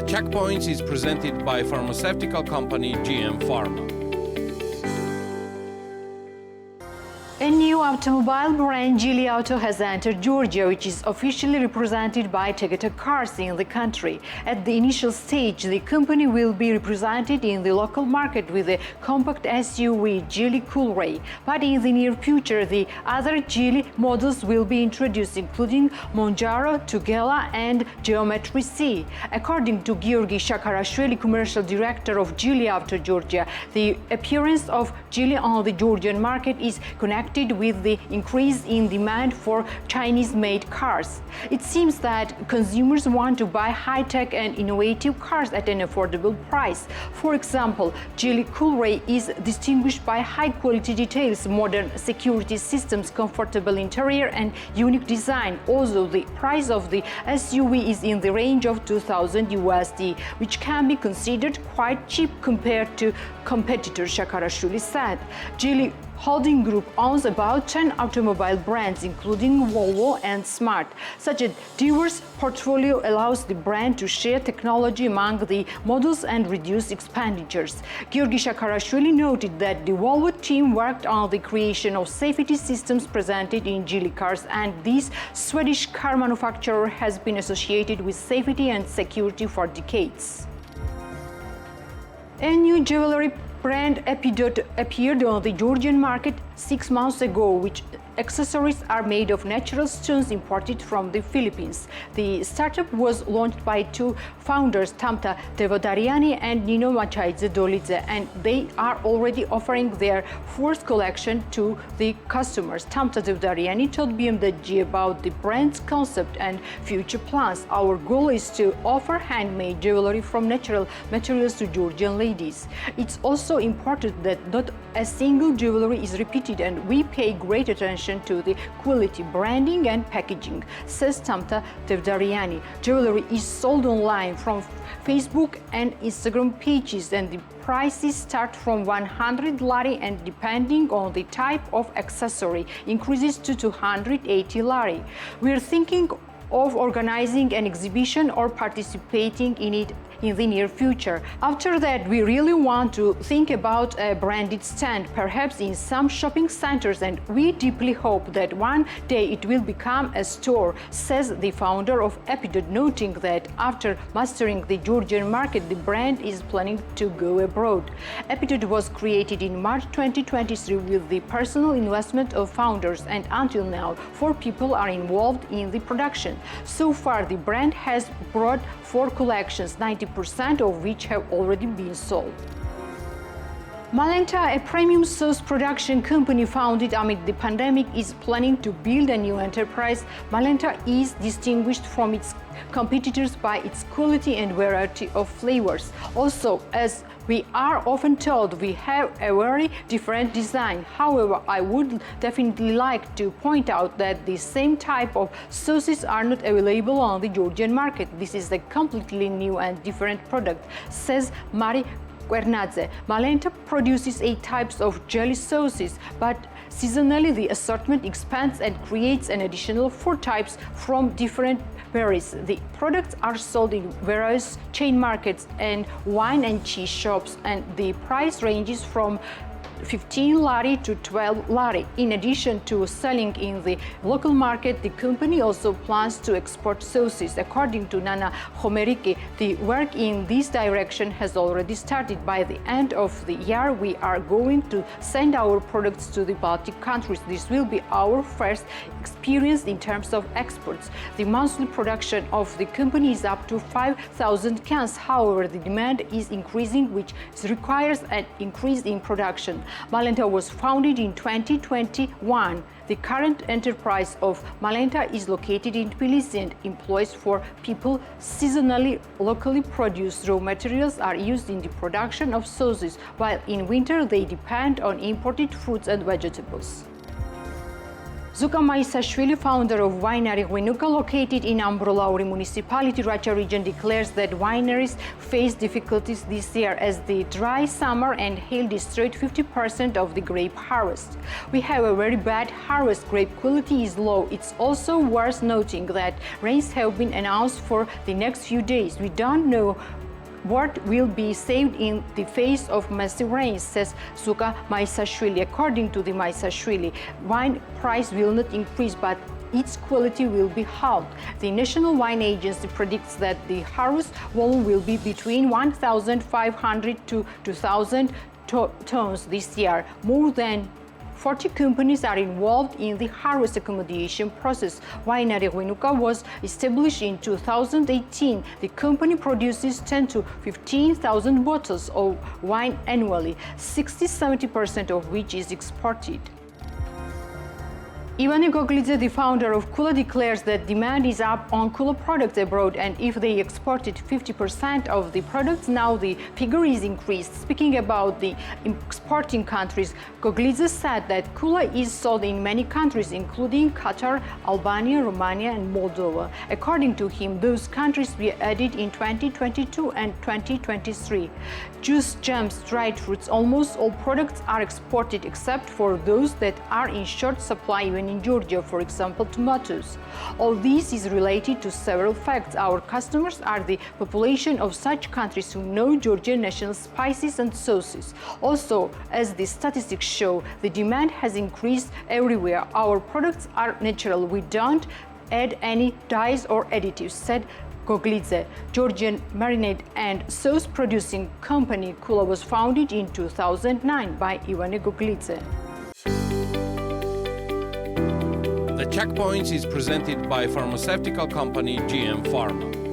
Checkpoints is presented by pharmaceutical company GM Pharma. A new automobile brand, Geely Auto, has entered Georgia, which is officially represented by Taktakishvili in the country. At the initial stage, the company will be represented in the local market with a compact SUV, Geely Kula. But in the near future, the other Geely models will be introduced, including Monjaro, Tugela, and Geometry C. According to Georgian, commercial director of Geely Auto Georgia, the appearance of Geely on the Georgian market is connected with the increase in demand for Chinese-made cars. It seems that consumers want to buy high-tech and innovative cars at an affordable price. For example, Geely Kula is distinguished by high-quality details, modern security systems, comfortable interior, and unique design. Also, the price of the SUV is in the range of $2,000 which can be considered quite cheap compared to competitors, Shakarashvili said. Geely Holding Group owns about 10 automobile brands, including Volvo and Smart. Such a diverse portfolio allows the brand to share technology among the models and reduce expenditures. Georgian noted that the Volvo team worked on the creation of safety systems presented in Geely cars, and this Swedish car manufacturer has been associated with safety and security for decades. A new jewelry brand Epidote appeared on the Georgian market 6 months ago, which accessories are made of natural stones imported from the Philippines. The startup was launched by two founders, Tamta Devodariani and Nino Machaidze-Dolidze, and they are already offering their fourth collection to the customers. Tamta Devodariani told BMWG about the brand's concept and future plans. Our goal is to offer handmade jewelry from natural materials to Georgian ladies. It's also important that not a single jewelry is repeated, and we pay great attention to the quality, branding, and packaging, says Tamta Devdariani. Jewelry is sold online from Facebook and Instagram pages, and the prices start from 100 lari and, depending on the type of accessory, increases to 280 lari. We're thinking of organizing an exhibition or participating in it in the near future. After that, we really want to think about a branded stand, perhaps in some shopping centers, and we deeply hope that one day it will become a store, says the founder of Epidote, noting that after mastering the Georgian market, the brand is planning to go abroad. Epidote was created in March 2023 with the personal investment of founders, and until now, 4 people are involved in the production. So far, the brand has brought 4 collections, 90% of which have already been sold. Malenta, a premium sauce production company founded amid the pandemic, is planning to build a new enterprise. Malenta is distinguished from its competitors by its quality and variety of flavors. Also, as we are often told, we have a very different design. However, I would definitely like to point out that the same type of sauces are not available on the Georgian market. This is a completely new and different product, says Mari Guernadze. Malenta produces 8 types of jelly sauces, but seasonally the assortment expands and creates an additional 4 types from different berries. The products are sold in various chain markets and wine and cheese shops, and the price ranges from 15 lari to 12 lari. In addition to selling in the local market, the company also plans to export sauces. According to Nana Homeriki, the work in this direction has already started. By the end of the year, we are going to send our products to the Baltic countries. This will be our first experience in terms of exports. The monthly production of the company is up to 5,000 cans. However, the demand is increasing, which requires an increase in production. Malenta was founded in 2021. The current enterprise of Malenta is located in Tbilisi and employs 4 people. Seasonally, locally produced raw materials are used in the production of sauces, while in winter they depend on imported fruits and vegetables. Zuka Maisashvili, founder of Winery Gvinuka, located in Ambrolauri municipality, Racha region, declares that wineries face difficulties this year as the dry summer and hail destroyed 50% of the grape harvest. We have a very bad harvest, grape quality is low. It's also worth noting that rains have been announced for the next few days. We don't know what will be saved in the face of massive rains, says Zuka Maisashvili. According to the Maisashvili, wine price will not increase, but its quality will be halved. The National Wine Agency predicts that the harvest volume will be between 1,500 to 2,000 tons this year. More than 40 companies are involved in the harvest accommodation process. Winery Gvinuka was established in 2018. The company produces 10 to 15,000 bottles of wine annually, 60–70% of which is exported. Ivane Goglidze, the founder of Kula, declares that demand is up on Kula products abroad, and if they exported 50% of the products, now the figure is increased. Speaking about the exporting countries, Goglidze said that Kula is sold in many countries, including Qatar, Albania, Romania, and Moldova. According to him, those countries were added in 2022 and 2023. Juice, jams, dried fruits, almost all products are exported except for those that are in short supply, even in Georgia, for example, tomatoes. All this is related to several facts. Our customers are the population of such countries who know Georgian national spices and sauces. Also, as the statistics show, the demand has increased everywhere. Our products are natural. We don't add any dyes or additives, said Goglidze. Georgian marinade and sauce producing company Kula was founded in 2009 by Ivane Goglidze. The Checkpoints is presented by pharmaceutical company GM Pharma.